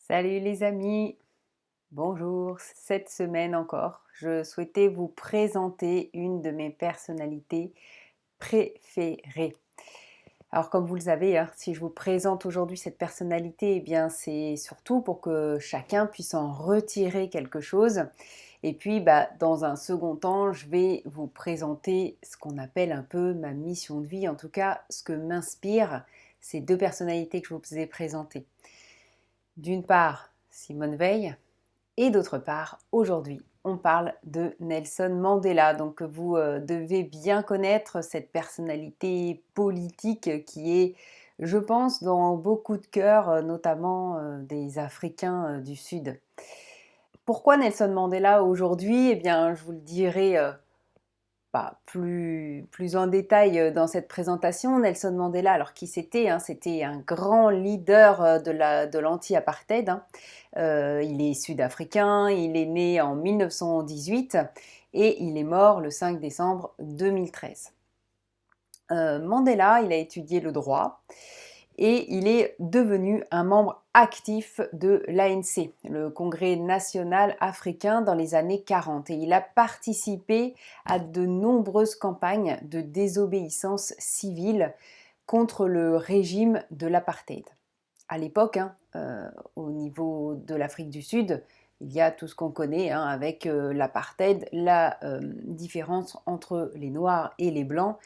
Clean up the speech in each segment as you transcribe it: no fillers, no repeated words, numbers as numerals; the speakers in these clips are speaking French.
Salut les amis, bonjour. Cette semaine encore, je souhaitais vous présenter une de mes personnalités préférées. Alors comme vous le savez, si je vous présente aujourd'hui cette personnalité, eh bien c'est surtout pour que chacun puisse en retirer quelque chose. Et puis dans un second temps, je vais vous présenter ce qu'on appelle un peu ma mission de vie, en tout cas ce que m'inspirent ces deux personnalités que je vous ai présentées. D'une part, Simone Veil, et d'autre part, aujourd'hui, on parle de Nelson Mandela. Donc vous devez bien connaître cette personnalité politique qui est, je pense, dans beaucoup de cœurs, notamment des Africains du Sud. Pourquoi Nelson Mandela aujourd'hui? Eh bien, je vous le dirai plus en détail dans cette présentation. Nelson Mandela, alors qui c'était, c'était un grand leader de l'anti-apartheid. Il est sud-africain, il est né en 1918 et il est mort le 5 décembre 2013. Mandela, il a étudié le droit et il est devenu un membre actif de l'ANC, le Congrès national africain, dans les années 40. Et il a participé à de nombreuses campagnes de désobéissance civile contre le régime de l'apartheid. À l'époque, au niveau de l'Afrique du Sud, il y a tout ce qu'on connaît avec l'apartheid, la différence entre les Noirs et les Blancs,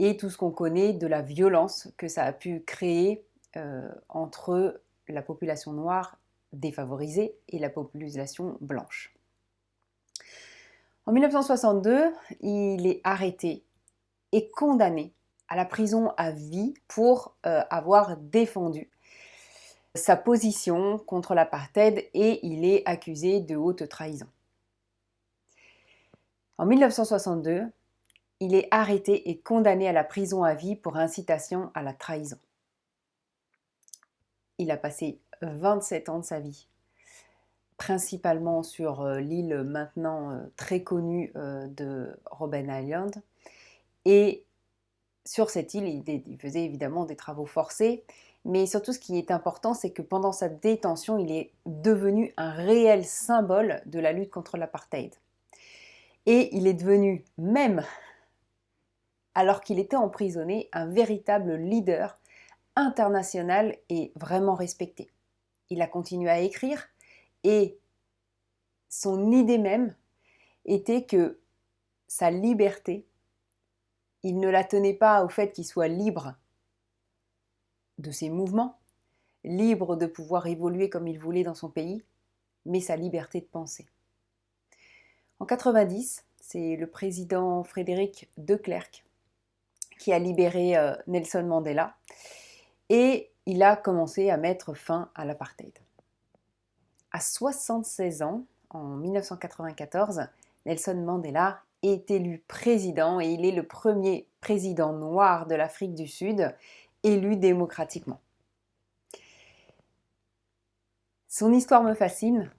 et tout ce qu'on connaît de la violence que ça a pu créer entre la population noire défavorisée et la population blanche. En 1962, il est arrêté et condamné à la prison à vie pour avoir défendu sa position contre l'apartheid et il est accusé de haute trahison. En 1962, il est arrêté et condamné à la prison à vie pour incitation à la trahison. Il a passé 27 ans de sa vie, principalement sur l'île maintenant très connue de Robben Island. Et sur cette île, il faisait évidemment des travaux forcés, mais surtout ce qui est important, c'est que pendant sa détention, il est devenu un réel symbole de la lutte contre l'apartheid. Et il est devenu, même alors qu'il était emprisonné, un véritable leader international et vraiment respecté. Il a continué à écrire et son idée même était que sa liberté, il ne la tenait pas au fait qu'il soit libre de ses mouvements, libre de pouvoir évoluer comme il voulait dans son pays, mais sa liberté de penser. En 90, c'est le président Frédéric de Klerk qui a libéré Nelson Mandela et il a commencé à mettre fin à l'apartheid. À 76 ans, en 1994, Nelson Mandela est élu président et il est le premier président noir de l'Afrique du Sud élu démocratiquement. Son histoire me fascine,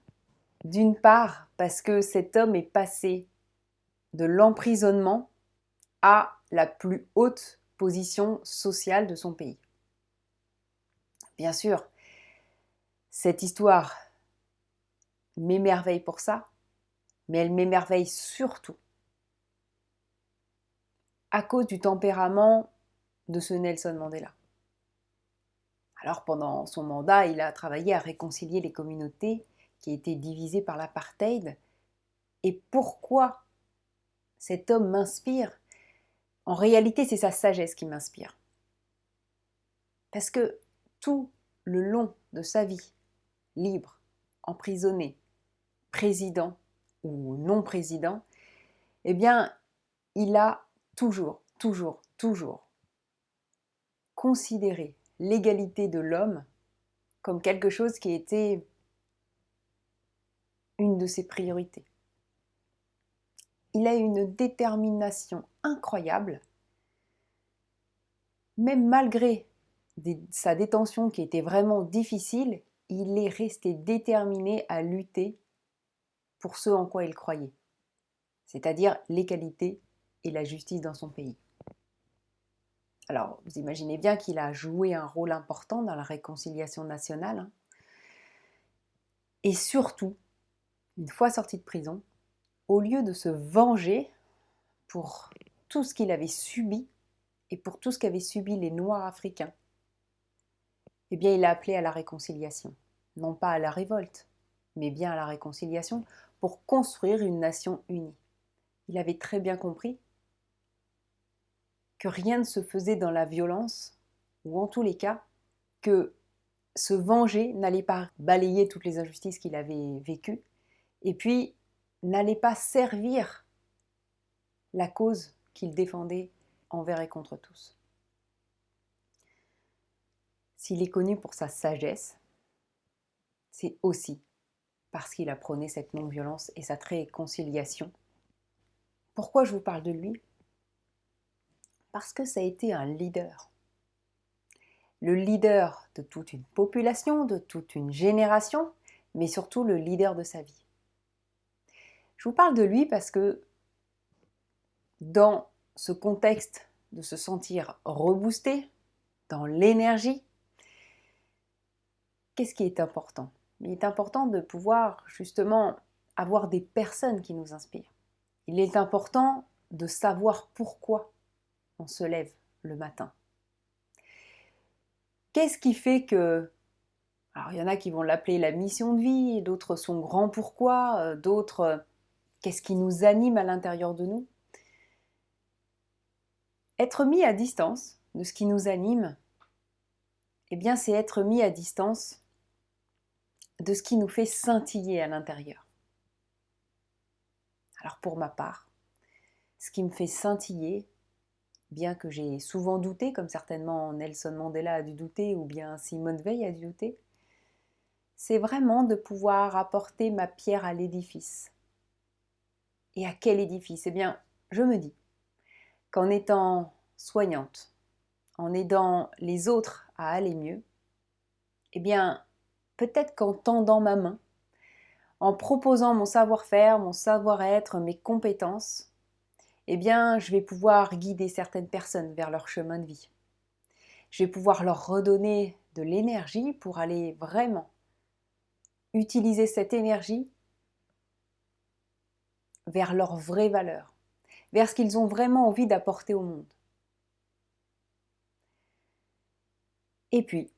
d'une part parce que cet homme est passé de l'emprisonnement à la plus haute position sociale de son pays. Bien sûr, cette histoire m'émerveille pour ça, mais elle m'émerveille surtout à cause du tempérament de ce Nelson Mandela. Alors pendant son mandat, il a travaillé à réconcilier les communautés qui étaient divisées par l'apartheid. Et pourquoi cet homme m'inspire? En réalité, c'est sa sagesse qui m'inspire. Parce que tout le long de sa vie, libre, emprisonné, président ou non président, eh bien, il a toujours considéré l'égalité de l'homme comme quelque chose qui était une de ses priorités. Il a une détermination incroyable, même malgré sa détention qui était vraiment difficile, il est resté déterminé à lutter pour ce en quoi il croyait, c'est-à-dire l'égalité et la justice dans son pays. Alors, vous imaginez bien qu'il a joué un rôle important dans la réconciliation nationale. Et surtout, une fois sorti de prison, au lieu de se venger pour tout ce qu'il avait subi et pour tout ce qu'avaient subi les Noirs africains, eh bien il a appelé à la réconciliation. Non pas à la révolte, mais bien à la réconciliation pour construire une nation unie. Il avait très bien compris que rien ne se faisait dans la violence, ou en tous les cas, que se venger n'allait pas balayer toutes les injustices qu'il avait vécues, et puis n'allait pas servir la cause qu'il défendait envers et contre tous. S'il est connu pour sa sagesse, c'est aussi parce qu'il a prôné cette non-violence et cette réconciliation. Pourquoi je vous parle de lui? Parce que ça a été un leader. Le leader de toute une population, de toute une génération, mais surtout le leader de sa vie. Je vous parle de lui parce que dans ce contexte de se sentir reboosté, dans l'énergie, qu'est-ce qui est important? Il est important de pouvoir justement avoir des personnes qui nous inspirent. Il est important de savoir pourquoi on se lève le matin. Qu'est-ce qui fait que... Alors il y en a qui vont l'appeler la mission de vie, d'autres son grand pourquoi, d'autres qu'est-ce qui nous anime à l'intérieur de nous. Être mis à distance de ce qui nous anime, eh bien c'est être mis à distance de ce qui nous fait scintiller à l'intérieur. Alors pour ma part, ce qui me fait scintiller, bien que j'ai souvent douté, comme certainement Nelson Mandela a dû douter, ou bien Simone Veil a dû douter, c'est vraiment de pouvoir apporter ma pierre à l'édifice. Et à quel édifice? Eh bien, je me dis qu'en étant soignante, en aidant les autres à aller mieux, eh bien, peut-être qu'en tendant ma main, en proposant mon savoir-faire, mon savoir-être, mes compétences, eh bien, je vais pouvoir guider certaines personnes vers leur chemin de vie. Je vais pouvoir leur redonner de l'énergie pour aller vraiment utiliser cette énergie vers leurs vraies valeurs, vers ce qu'ils ont vraiment envie d'apporter au monde. Et puis,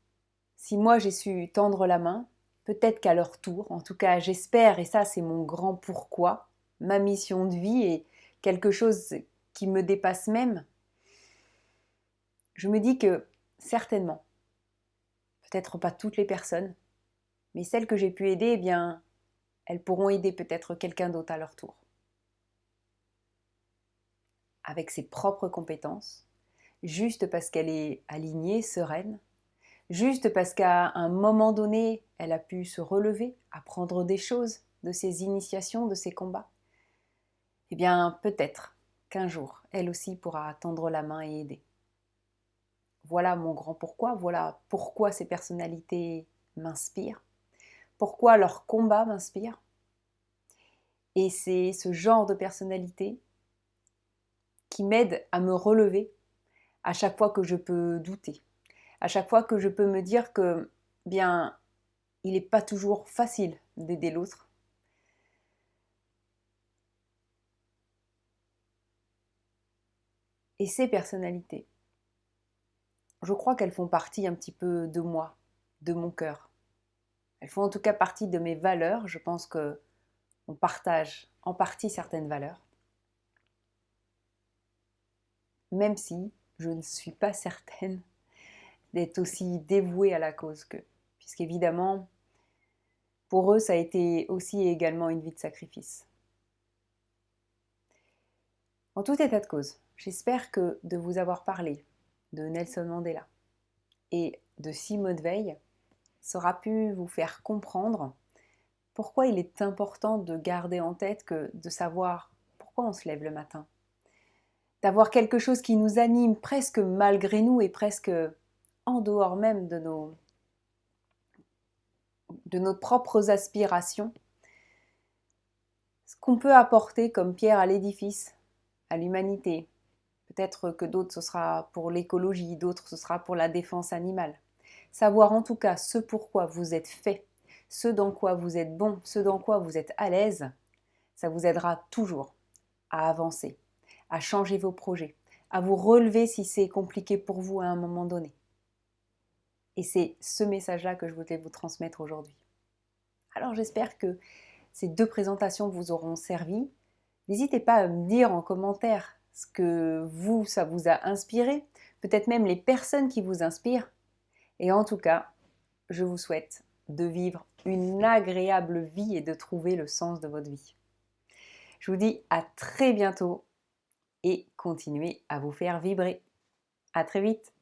si moi j'ai su tendre la main, peut-être qu'à leur tour, en tout cas j'espère, et ça c'est mon grand pourquoi, ma mission de vie est quelque chose qui me dépasse même, je me dis que certainement, peut-être pas toutes les personnes, mais celles que j'ai pu aider, eh bien, elles pourront aider peut-être quelqu'un d'autre à leur tour. Avec ses propres compétences, juste parce qu'elle est alignée, sereine, juste parce qu'à un moment donné, elle a pu se relever, apprendre des choses de ses initiations, de ses combats, eh bien peut-être qu'un jour, elle aussi pourra tendre la main et aider. Voilà mon grand pourquoi, voilà pourquoi ces personnalités m'inspirent, pourquoi leur combat m'inspire. Et c'est ce genre de personnalité qui m'aide à me relever à chaque fois que je peux douter, à chaque fois que je peux me dire que, bien, il n'est pas toujours facile d'aider l'autre. Et ces personnalités, je crois qu'elles font partie un petit peu de moi, de mon cœur. Elles font en tout cas partie de mes valeurs. Je pense qu'on partage en partie certaines valeurs, même si je ne suis pas certaine d'être aussi dévouée à la cause qu'eux. Puisqu'évidemment, pour eux, ça a été aussi et également une vie de sacrifice. En tout état de cause, j'espère que de vous avoir parlé de Nelson Mandela et de Simone Veil, ça aura pu vous faire comprendre pourquoi il est important de garder en tête que de savoir pourquoi on se lève le matin. D'avoir quelque chose qui nous anime presque malgré nous et presque en dehors même de nos propres aspirations. Ce qu'on peut apporter comme pierre à l'édifice, à l'humanité. Peut-être que d'autres ce sera pour l'écologie, d'autres ce sera pour la défense animale. Savoir en tout cas ce pourquoi vous êtes fait, ce dans quoi vous êtes bon, ce dans quoi vous êtes à l'aise, ça vous aidera toujours à avancer, à changer vos projets, à vous relever si c'est compliqué pour vous à un moment donné. Et c'est ce message-là que je voulais vous transmettre aujourd'hui. Alors j'espère que ces 2 présentations vous auront servi. N'hésitez pas à me dire en commentaire ce que vous, ça vous a inspiré, peut-être même les personnes qui vous inspirent. Et en tout cas, je vous souhaite de vivre une agréable vie et de trouver le sens de votre vie. Je vous dis à très bientôt et continuez à vous faire vibrer. À très vite!